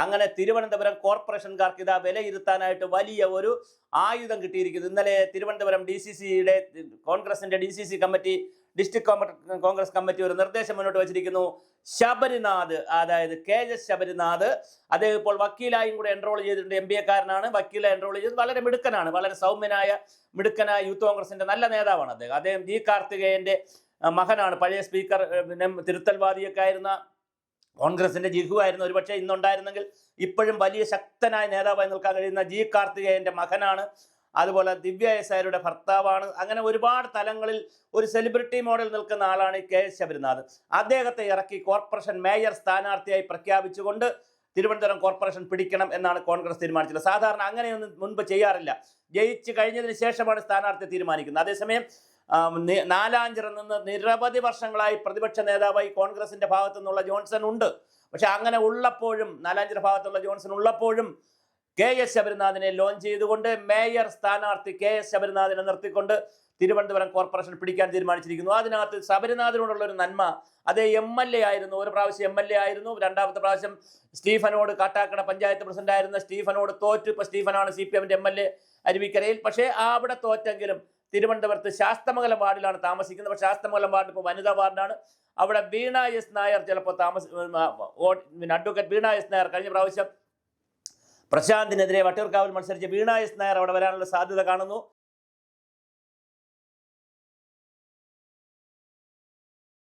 അങ്ങനെ തിരുവനന്തപുരം കോർപ്പറേഷൻകാർക്ക് ഇതാ വിലയിരുത്താനായിട്ട് വലിയ ഒരു ആയുധം കിട്ടിയിരിക്കുന്നു. ഇന്നലെ തിരുവനന്തപുരം DCCയുടെ കോൺഗ്രസിന്റെ DCC committee, district Congress committee ഒരു നിർദ്ദേശം മുന്നോട്ട് വെച്ചിരിക്കുന്നു. ശബരിനാഥ്, അതായത് KS ശബരിനാഥ്, അദ്ദേഹം ഇപ്പോൾ വക്കീലായും കൂടെ എൻറോൾ ചെയ്തിട്ടുണ്ട്. MBA കാരനാണ്, വക്കീല എൻറോൾ ചെയ്ത് വളരെ മിടുക്കനാണ്, വളരെ മിടുക്കനായ യൂത്ത് കോൺഗ്രസിന്റെ നല്ല നേതാവാണ് അദ്ദേഹം. G കാർത്തികേയന്റെ മകനാണ്, പഴയ സ്പീക്കർ, തിരുത്തൽവാദിയൊക്കെ ആയിരുന്ന കോൺഗ്രസിന്റെ ജിഹു ആയിരുന്നു. ഒരുപക്ഷെ ഇന്നുണ്ടായിരുന്നെങ്കിൽ ഇപ്പോഴും വലിയ ശക്തനായ നേതാവായി നിൽക്കാൻ കഴിയുന്ന G കാർത്തികേയന്റെ മകനാണ്. അതുപോലെ ദിവ്യ എസ് നായരുടെ ഭർത്താവാണ്. അങ്ങനെ ഒരുപാട് തലങ്ങളിൽ ഒരു സെലിബ്രിറ്റി മോഡൽ നിൽക്കുന്ന ആളാണ് KS ശബരിനാഥ്. അദ്ദേഹത്തെ ഇറക്കി കോർപ്പറേഷൻ മേയർ സ്ഥാനാർത്ഥിയായി പ്രഖ്യാപിച്ചുകൊണ്ട് തിരുവനന്തപുരം കോർപ്പറേഷൻ പിടിക്കണം എന്നാണ് കോൺഗ്രസ് തീരുമാനിച്ചത്. സാധാരണ അങ്ങനെയൊന്നും മുൻപ് ചെയ്യാറില്ല. ജയിച്ചു കഴിഞ്ഞതിന് ശേഷമാണ് സ്ഥാനാർത്ഥിയെ തീരുമാനിക്കുന്നത്. അതേസമയം നാലാഞ്ചിറ നിന്ന് നിരവധി വർഷങ്ങളായി പ്രതിപക്ഷ നേതാവായി കോൺഗ്രസിന്റെ ഭാഗത്തു നിന്നുള്ള ജോൺസൺ ഉണ്ട്. പക്ഷെ അങ്ങനെ ഉള്ളപ്പോഴും, നാലാഞ്ചിറ ഭാഗത്തുള്ള ജോൺസൺ ഉള്ളപ്പോഴും KS ശബരിനാഥിനെ ലോഞ്ച് ചെയ്തുകൊണ്ട് മേയർ സ്ഥാനാർത്ഥി KS ശബരിനാഥിനെ നിർത്തിക്കൊണ്ട് തിരുവനന്തപുരം കോർപ്പറേഷൻ പിടിക്കാൻ തീരുമാനിച്ചിരിക്കുന്നു. അതിനകത്ത് ശബരിനാഥിനോടുള്ള ഒരു നന്മ, അതേ MLA ആയിരുന്നു, ഒരു പ്രാവശ്യം MLA ആയിരുന്നു, രണ്ടാമത്തെ പ്രാവശ്യം സ്റ്റീഫനോട്, കാട്ടാക്കട പഞ്ചായത്ത് പ്രസിഡന്റ് ആയിരുന്ന സ്റ്റീഫനോട് തോറ്റു. ഇപ്പൊ സ്റ്റീഫനാണ് CPMന്റെ MLA അരുവിക്കരയിൽ. പക്ഷേ അവിടെ തോറ്റെങ്കിലും തിരുവനന്തപുരത്ത് ശാസ്തമംഗലം വാർഡിലാണ് താമസിക്കുന്നത്. പക്ഷേ ശാസ്തമംഗലം വാർഡ് ഇപ്പോൾ വനിതാ വാർഡാണ്. അവിടെ വീണ എസ് നായർ ചിലപ്പോൾ അഡ്വക്കേറ്റ് വീണ എസ് നായർ കഴിഞ്ഞ പ്രാവശ്യം പ്രശാന്തിനെതിരെ വട്ടിയൂർക്കാവിൽ മത്സരിച്ച വീണ എസ് നായർ അവിടെ വരാനുള്ള സാധ്യത കാണുന്നു.